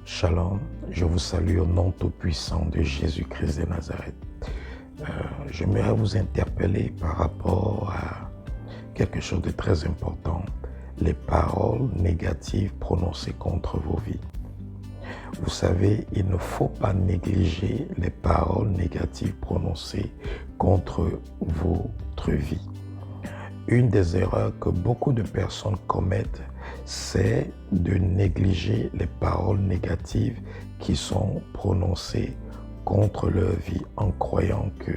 Shalom, je vous salue au nom tout-puissant de Jésus-Christ de Nazareth. J'aimerais vous interpeller par rapport à quelque chose de très important, les paroles négatives prononcées contre vos vies. Vous savez, il ne faut pas négliger les paroles négatives prononcées contre votre vie. Une des erreurs que beaucoup de personnes commettent, c'est de négliger les paroles négatives qui sont prononcées contre leur vie en croyant que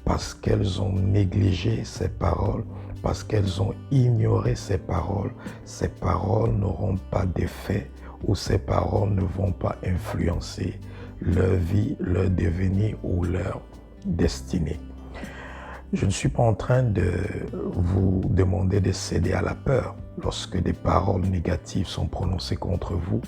parce qu'elles ont négligé ces paroles, parce qu'elles ont ignoré ces paroles n'auront pas d'effet ou ces paroles ne vont pas influencer leur vie, leur devenir ou leur destinée. Je ne suis pas en train de vous demander de céder à la peur lorsque des paroles négatives sont prononcées contre vous,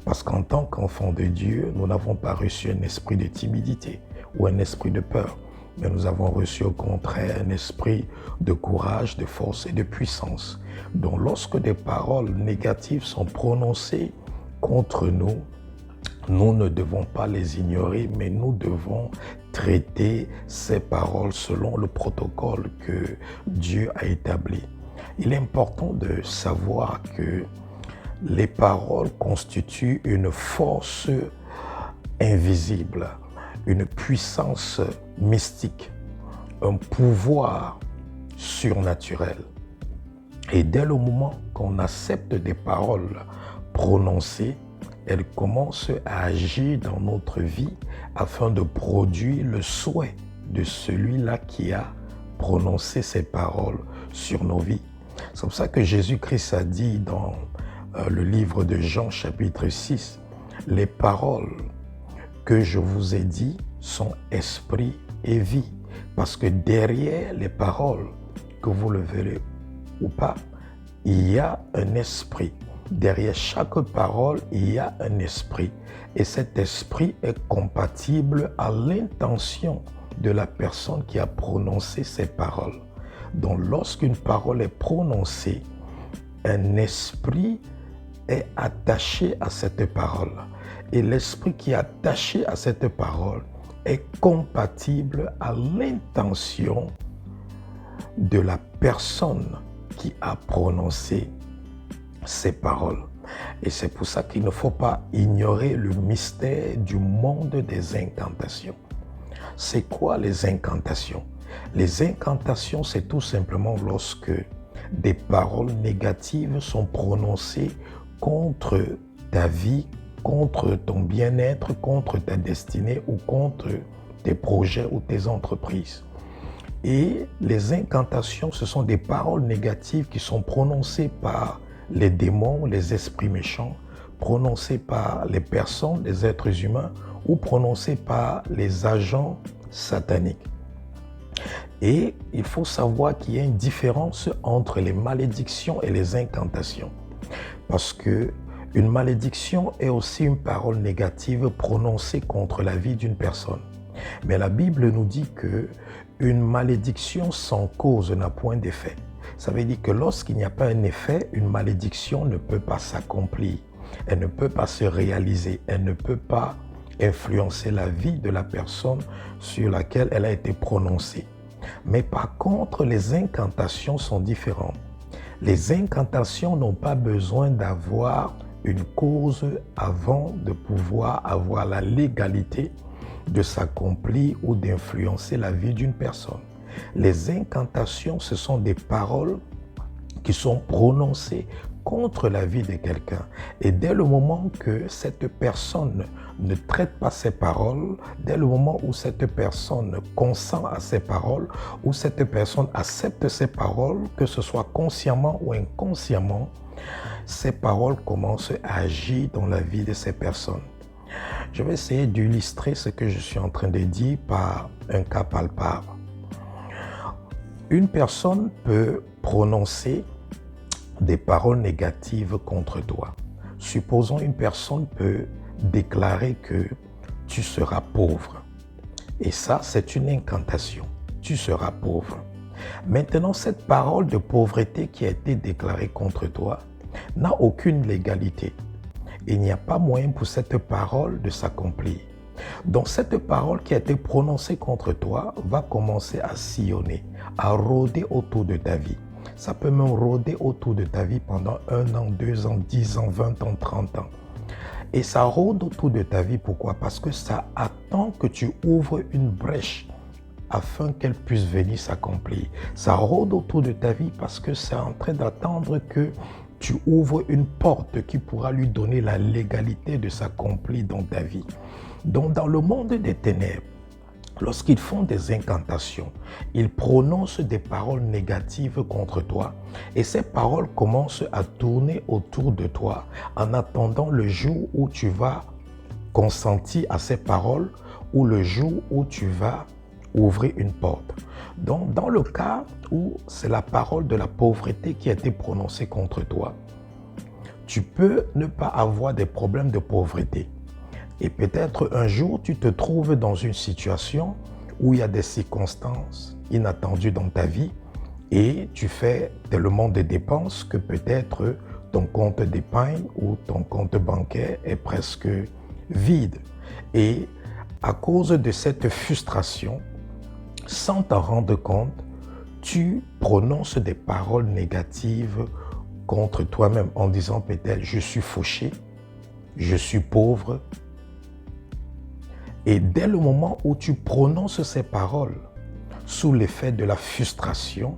parce qu'en tant qu'enfant de Dieu, nous n'avons pas reçu un esprit de timidité ou un esprit de peur, mais nous avons reçu au contraire un esprit de courage, de force et de puissance. Donc lorsque des paroles négatives sont prononcées contre nous, nous ne devons pas les ignorer, mais nous devons traiter ces paroles selon le protocole que Dieu a établi. Il est important de savoir que les paroles constituent une force invisible, une puissance mystique, un pouvoir surnaturel. Et dès le moment qu'on accepte des paroles prononcées, elles commencent à agir dans notre vie afin de produire le souhait de celui-là qui a prononcé ces paroles sur nos vies. C'est pour ça que Jésus-Christ a dit dans le livre de Jean chapitre 6, « Les paroles que je vous ai dites sont esprit et vie. » Parce que derrière les paroles, que vous le verrez ou pas, il y a un esprit. Derrière chaque parole, il y a un esprit. Et cet esprit est compatible à l'intention de la personne qui a prononcé ces paroles. Donc lorsqu'une parole est prononcée, un esprit est attaché à cette parole. Et l'esprit qui est attaché à cette parole est compatible à l'intention de la personne qui a prononcé ces paroles. Et c'est pour ça qu'il ne faut pas ignorer le mystère du monde des incantations. C'est quoi les incantations? Les incantations, c'est tout simplement lorsque des paroles négatives sont prononcées contre ta vie, contre ton bien-être, contre ta destinée ou contre tes projets ou tes entreprises. Et les incantations, ce sont des paroles négatives qui sont prononcées par les démons, les esprits méchants, prononcés par les personnes, les êtres humains, ou prononcés par les agents sataniques. Et il faut savoir qu'il y a une différence entre les malédictions et les incantations. Parce que une malédiction est aussi une parole négative prononcée contre la vie d'une personne. Mais la Bible nous dit que une malédiction sans cause n'a point d'effet. Ça veut dire que lorsqu'il n'y a pas un effet, une malédiction ne peut pas s'accomplir. Elle ne peut pas se réaliser. Elle ne peut pas influencer la vie de la personne sur laquelle elle a été prononcée. Mais par contre, les incantations sont différentes. Les incantations n'ont pas besoin d'avoir une cause avant de pouvoir avoir la légalité de s'accomplir ou d'influencer la vie d'une personne. Les incantations, ce sont des paroles qui sont prononcées contre la vie de quelqu'un. Et dès le moment que cette personne ne traite pas ces paroles, dès le moment où cette personne consent à ces paroles, où cette personne accepte ces paroles, que ce soit consciemment ou inconsciemment, ces paroles commencent à agir dans la vie de ces personnes. Je vais essayer d'illustrer ce que je suis en train de dire par un cas palpable. Une personne peut prononcer des paroles négatives contre toi. Supposons une personne peut déclarer que tu seras pauvre. Et ça, c'est une incantation. Tu seras pauvre. Maintenant, cette parole de pauvreté qui a été déclarée contre toi n'a aucune légalité. il n'y a pas moyen pour cette parole de s'accomplir. Donc cette parole qui a été prononcée contre toi va commencer à sillonner, à rôder autour de ta vie. Ça peut même rôder autour de ta vie pendant 1 an, 2 ans, 10 ans, 20 ans, 30 ans. Et ça rôde autour de ta vie. Pourquoi? Parce que ça attend que tu ouvres une brèche afin qu'elle puisse venir s'accomplir. Ça rôde autour de ta vie parce que c'est en train d'attendre que tu ouvres une porte qui pourra lui donner la légalité de s'accomplir dans ta vie. Donc dans le monde des ténèbres, lorsqu'ils font des incantations, ils prononcent des paroles négatives contre toi et ces paroles commencent à tourner autour de toi en attendant le jour où tu vas consentir à ces paroles ou le jour où tu vas ouvrir une porte. Donc dans le cas où c'est la parole de la pauvreté qui a été prononcée contre toi, tu peux ne pas avoir des problèmes de pauvreté. Et peut-être un jour, tu te trouves dans une situation où il y a des circonstances inattendues dans ta vie et tu fais tellement de dépenses que peut-être ton compte d'épargne ou ton compte bancaire est presque vide. Et à cause de cette frustration, sans t'en rendre compte, tu prononces des paroles négatives contre toi-même en disant peut-être « je suis fauché, je suis pauvre ». Et dès le moment où tu prononces ces paroles, sous l'effet de la frustration,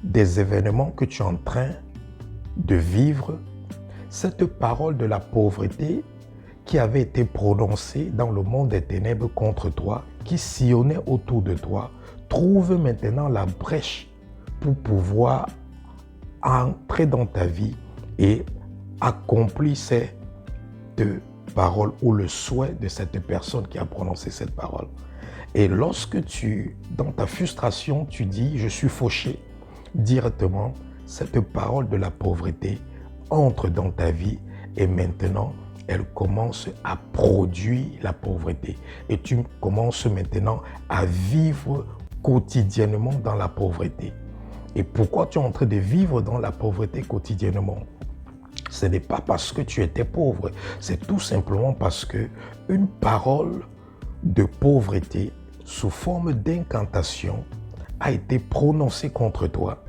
des événements que tu es en train de vivre, cette parole de la pauvreté qui avait été prononcée dans le monde des ténèbres contre toi, qui sillonnait autour de toi, trouve maintenant la brèche pour pouvoir entrer dans ta vie et accomplir cette parole ou le souhait de cette personne qui a prononcé cette parole. Et lorsque dans ta frustration, tu dis « je suis fauché », directement, cette parole de la pauvreté entre dans ta vie et maintenant, elle commence à produire la pauvreté. Et tu commences maintenant à vivre quotidiennement dans la pauvreté. Et pourquoi tu es en train de vivre dans la pauvreté quotidiennement? Ce n'est pas parce que tu étais pauvre, c'est tout simplement parce que une parole de pauvreté sous forme d'incantation a été prononcée contre toi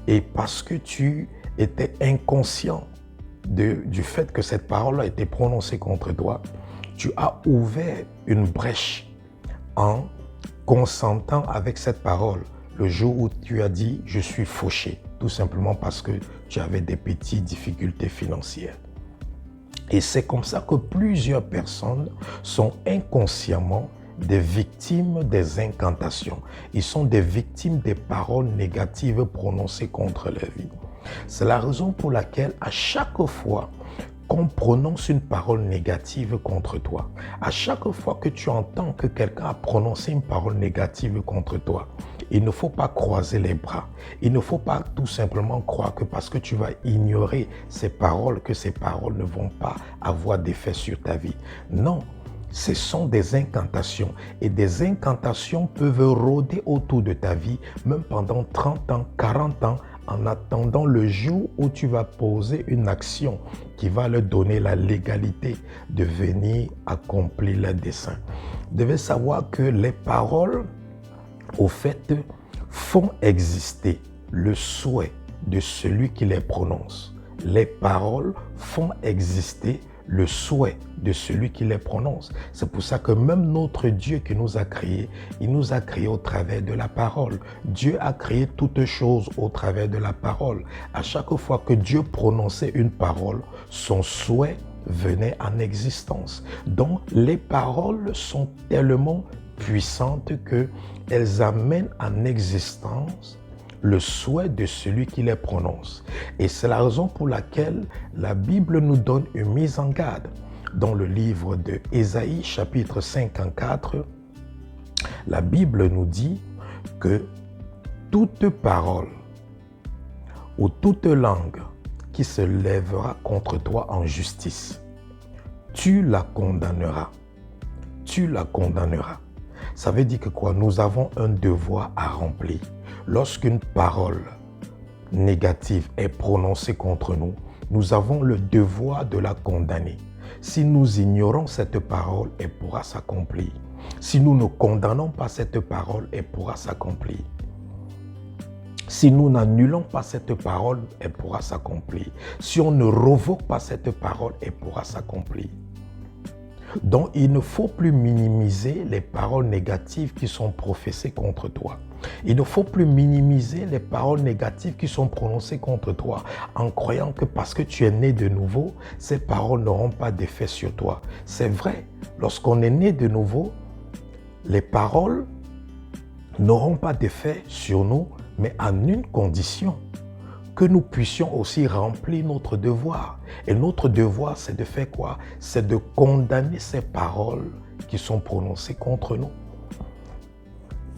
et parce que tu étais inconscient du fait que cette parole a été prononcée contre toi, tu as ouvert une brèche en consentant avec cette parole le jour où tu as dit « je suis fauché », tout simplement parce que tu avais des petites difficultés financières. Et c'est comme ça que plusieurs personnes sont inconsciemment des victimes des incantations. Ils sont des victimes des paroles négatives prononcées contre leur vie. C'est la raison pour laquelle à chaque fois qu'on prononce une parole négative contre toi, à chaque fois que tu entends que quelqu'un a prononcé une parole négative contre toi, il ne faut pas croiser les bras. Il ne faut pas tout simplement croire que parce que tu vas ignorer ces paroles, que ces paroles ne vont pas avoir d'effet sur ta vie. Non, ce sont des incantations. Et des incantations peuvent rôder autour de ta vie, même pendant 30 ans, 40 ans, en attendant le jour où tu vas poser une action qui va leur donner la légalité de venir accomplir leur dessein. Vous devez savoir que les paroles, au fait, font exister le souhait de celui qui les prononce. Les paroles font exister le souhait de celui qui les prononce. C'est pour ça que même notre Dieu qui nous a créés, il nous a créés au travers de la parole. Dieu a créé toutes choses au travers de la parole. À chaque fois que Dieu prononçait une parole, son souhait venait en existence. Donc les paroles sont tellement puissantes qu'elles amènent en existence le souhait de celui qui les prononce. Et c'est la raison pour laquelle la Bible nous donne une mise en garde. Dans le livre de Ésaïe, chapitre 54, la Bible nous dit que toute parole ou toute langue qui se lèvera contre toi en justice, tu la condamneras. Tu la condamneras. Ça veut dire que quoi? Nous avons un devoir à remplir. Lorsqu'une parole négative est prononcée contre nous, nous avons le devoir de la condamner. Si nous ignorons cette parole, elle pourra s'accomplir. Si nous ne condamnons pas cette parole, elle pourra s'accomplir. Si nous n'annulons pas cette parole, elle pourra s'accomplir. Si on ne revoque pas cette parole, elle pourra s'accomplir. Donc, il ne faut plus minimiser les paroles négatives qui sont professées contre toi. Il ne faut plus minimiser les paroles négatives qui sont prononcées contre toi en croyant que parce que tu es né de nouveau, ces paroles n'auront pas d'effet sur toi. C'est vrai, lorsqu'on est né de nouveau, les paroles n'auront pas d'effet sur nous, mais en une condition, que nous puissions aussi remplir notre devoir. Et notre devoir, c'est de faire quoi? C'est de condamner ces paroles qui sont prononcées contre nous.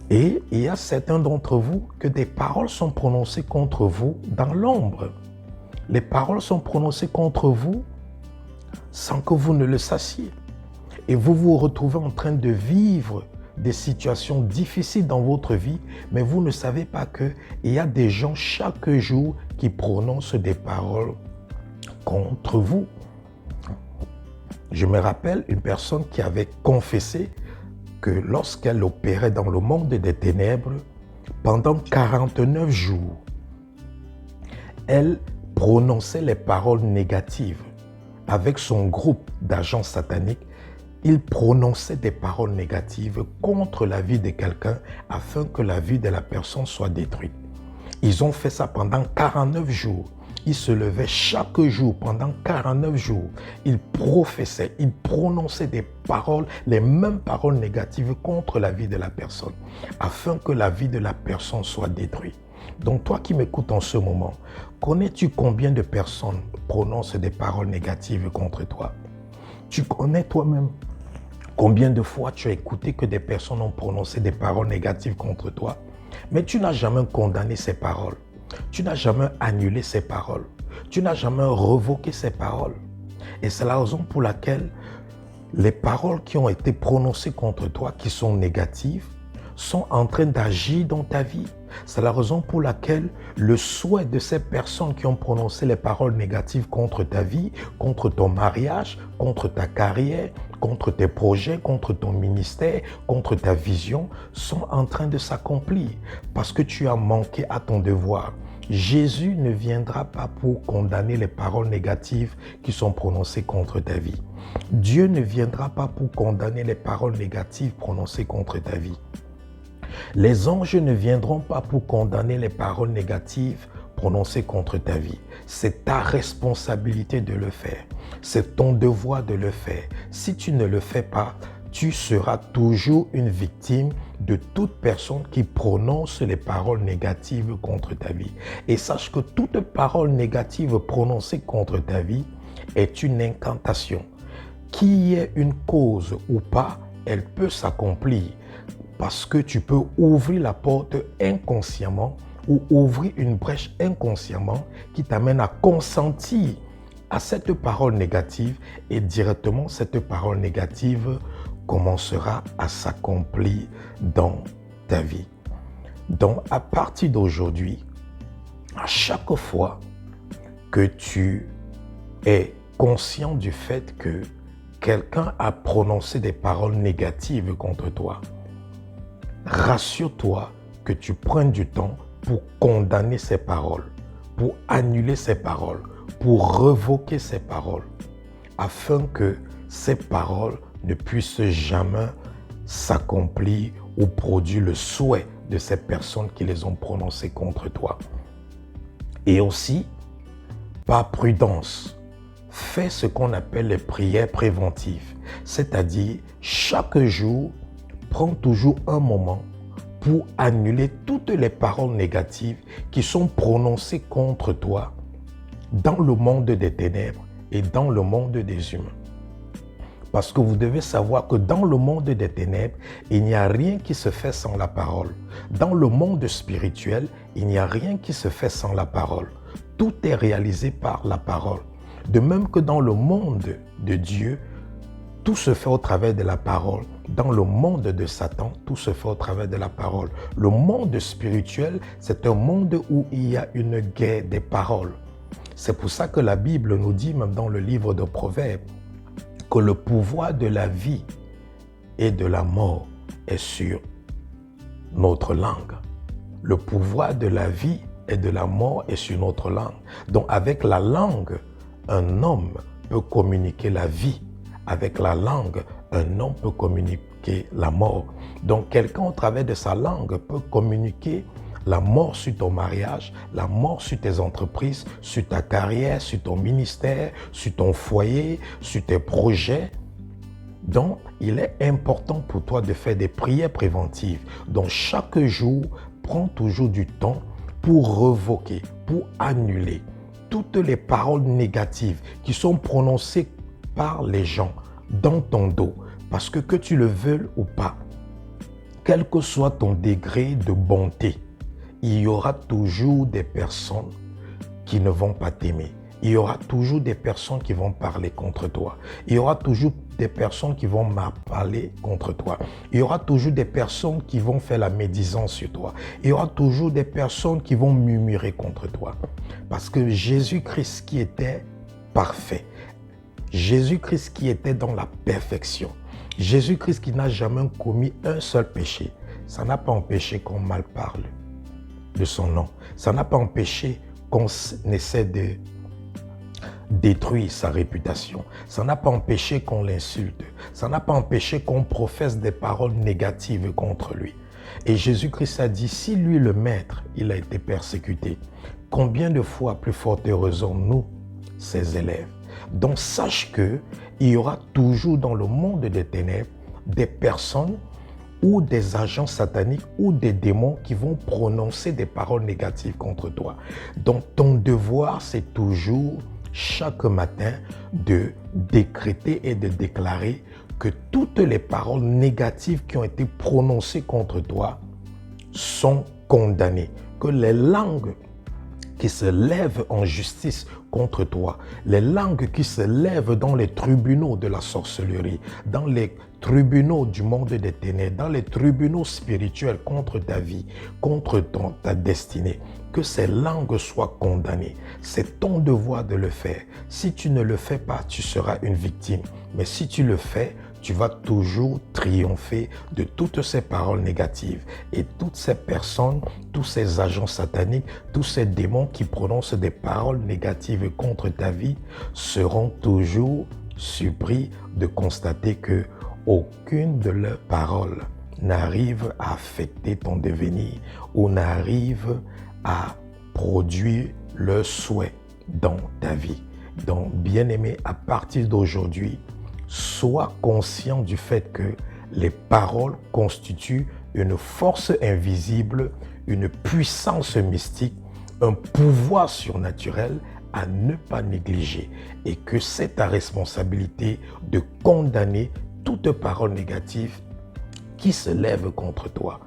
Et il y a certains d'entre vous que des paroles sont prononcées contre vous dans l'ombre. Les paroles sont prononcées contre vous sans que vous ne le sachiez. Et vous vous retrouvez en train de vivre des situations difficiles dans votre vie, mais vous ne savez pas qu'il y a des gens chaque jour qui prononcent des paroles contre vous. Je me rappelle une personne qui avait confessé que lorsqu'elle opérait dans le monde des ténèbres, pendant 49 jours, elle prononçait les paroles négatives. Avec son groupe d'agents sataniques, il prononçait des paroles négatives contre la vie de quelqu'un afin que la vie de la personne soit détruite. Ils ont fait ça pendant 49 jours. Ils se levaient chaque jour pendant 49 jours. Ils professaient, ils prononçaient des paroles, les mêmes paroles négatives contre la vie de la personne, afin que la vie de la personne soit détruite. Donc toi qui m'écoutes en ce moment, connais-tu combien de personnes prononcent des paroles négatives contre toi? Tu connais toi-même combien de fois tu as écouté que des personnes ont prononcé des paroles négatives contre toi, mais tu n'as jamais condamné ces paroles. Tu n'as jamais annulé ces paroles. Tu n'as jamais revoqué ces paroles. Et c'est la raison pour laquelle les paroles qui ont été prononcées contre toi, qui sont négatives, sont en train d'agir dans ta vie. C'est la raison pour laquelle le souhait de ces personnes qui ont prononcé les paroles négatives contre ta vie, contre ton mariage, contre ta carrière, contre tes projets, contre ton ministère, contre ta vision, sont en train de s'accomplir parce que tu as manqué à ton devoir. Jésus ne viendra pas pour condamner les paroles négatives qui sont prononcées contre ta vie. Dieu ne viendra pas pour condamner les paroles négatives prononcées contre ta vie. Les anges ne viendront pas pour condamner les paroles négatives prononcées contre ta vie. C'est ta responsabilité de le faire. C'est ton devoir de le faire. Si tu ne le fais pas, tu seras toujours une victime de toute personne qui prononce les paroles négatives contre ta vie. Et sache que toute parole négative prononcée contre ta vie est une incantation. Qu'il y ait une cause ou pas, elle peut s'accomplir. Parce que tu peux ouvrir la porte inconsciemment ou ouvrir une brèche inconsciemment qui t'amène à consentir à cette parole négative et directement cette parole négative commencera à s'accomplir dans ta vie. Donc à partir d'aujourd'hui, à chaque fois que tu es conscient du fait que quelqu'un a prononcé des paroles négatives contre toi, rassure-toi que tu prennes du temps pour condamner ces paroles, pour annuler ces paroles, pour revoquer ces paroles, afin que ces paroles ne puissent jamais s'accomplir ou produire le souhait de ces personnes qui les ont prononcées contre toi. Et aussi, par prudence, fais ce qu'on appelle les prières préventives, c'est-à-dire chaque jour, prends toujours un moment pour annuler toutes les paroles négatives qui sont prononcées contre toi dans le monde des ténèbres et dans le monde des humains. Parce que vous devez savoir que dans le monde des ténèbres, il n'y a rien qui se fait sans la parole. Dans le monde spirituel, il n'y a rien qui se fait sans la parole. Tout est réalisé par la parole. De même que dans le monde de Dieu, tout se fait au travers de la parole. Dans le monde de Satan, tout se fait au travers de la parole. Le monde spirituel, c'est un monde où il y a une guerre des paroles. C'est pour ça que la Bible nous dit, même dans le livre de Proverbes, que le pouvoir de la vie et de la mort est sur notre langue. Le pouvoir de la vie et de la mort est sur notre langue. Donc avec la langue, un homme peut communiquer la vie. Avec la langue, un homme peut communiquer la mort. Donc quelqu'un au travers de sa langue peut communiquer la mort sur ton mariage, la mort sur tes entreprises, sur ta carrière, sur ton ministère, sur ton foyer, sur tes projets. Donc, il est important pour toi de faire des prières préventives. Donc, chaque jour, prends toujours du temps pour revoquer, pour annuler toutes les paroles négatives qui sont prononcées par les gens dans ton dos. Parce que tu le veuilles ou pas, quel que soit ton degré de bonté, il y aura toujours des personnes qui ne vont pas t'aimer. Il y aura toujours des personnes qui vont parler contre toi. Il y aura toujours des personnes qui vont parler contre toi. Il y aura toujours des personnes qui vont faire la médisance sur toi. Il y aura toujours des personnes qui vont murmurer contre toi. Parce que Jésus-Christ qui était parfait, Jésus-Christ qui était dans la perfection, Jésus-Christ qui n'a jamais commis un seul péché, ça n'a pas empêché qu'on mal parle de son nom. Ça n'a pas empêché qu'on essaie de détruire sa réputation. Ça n'a pas empêché qu'on l'insulte. Ça n'a pas empêché qu'on professe des paroles négatives contre lui. Et Jésus-Christ a dit, si lui le maître, il a été persécuté, combien de fois plus fort nous, ses élèves? Donc sache qu'il y aura toujours dans le monde des ténèbres des personnes ou des agents sataniques ou des démons qui vont prononcer des paroles négatives contre toi. Donc ton devoir, c'est toujours chaque matin de décréter et de déclarer que toutes les paroles négatives qui ont été prononcées contre toi sont condamnées. Que les langues qui se lèvent en justice contre toi, les langues qui se lèvent dans les tribunaux de la sorcellerie, dans les tribunaux du monde des ténèbres, dans les tribunaux spirituels contre ta vie, contre ta destinée, que ces langues soient condamnées. C'est ton devoir de le faire. Si tu ne le fais pas, tu seras une victime. Mais si tu le fais, tu vas toujours triompher de toutes ces paroles négatives. Et toutes ces personnes, tous ces agents sataniques, tous ces démons qui prononcent des paroles négatives contre ta vie seront toujours surpris de constater que aucune de leurs paroles n'arrive à affecter ton devenir ou n'arrive à produire le souhait dans ta vie. Donc, bien-aimé, à partir d'aujourd'hui, sois conscient du fait que les paroles constituent une force invisible, une puissance mystique, un pouvoir surnaturel à ne pas négliger et que c'est ta responsabilité de condamner toute parole négative qui se lève contre toi.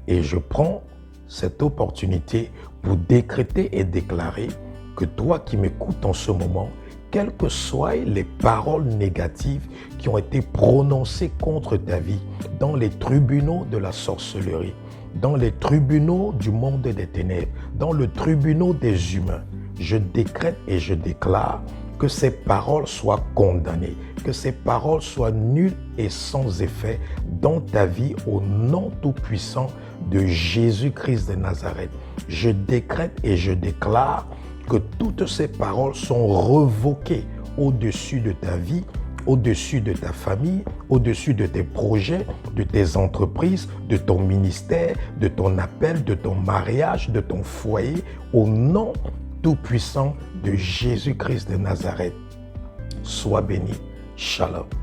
Et je prends cette opportunité pour décréter et déclarer que toi qui m'écoutes en ce moment, quelles que soient les paroles négatives qui ont été prononcées contre ta vie dans les tribunaux de la sorcellerie, dans les tribunaux du monde des ténèbres, dans le tribunal des humains, je décrète et je déclare que ces paroles soient condamnées, que ces paroles soient nulles et sans effet dans ta vie au nom tout-puissant de Jésus-Christ de Nazareth. Je décrète et je déclare que toutes ces paroles sont revoquées au-dessus de ta vie, au-dessus de ta famille, au-dessus de tes projets, de tes entreprises, de ton ministère, de ton appel, de ton mariage, de ton foyer, au nom tout-puissant de Jésus-Christ de Nazareth. Sois béni. Shalom.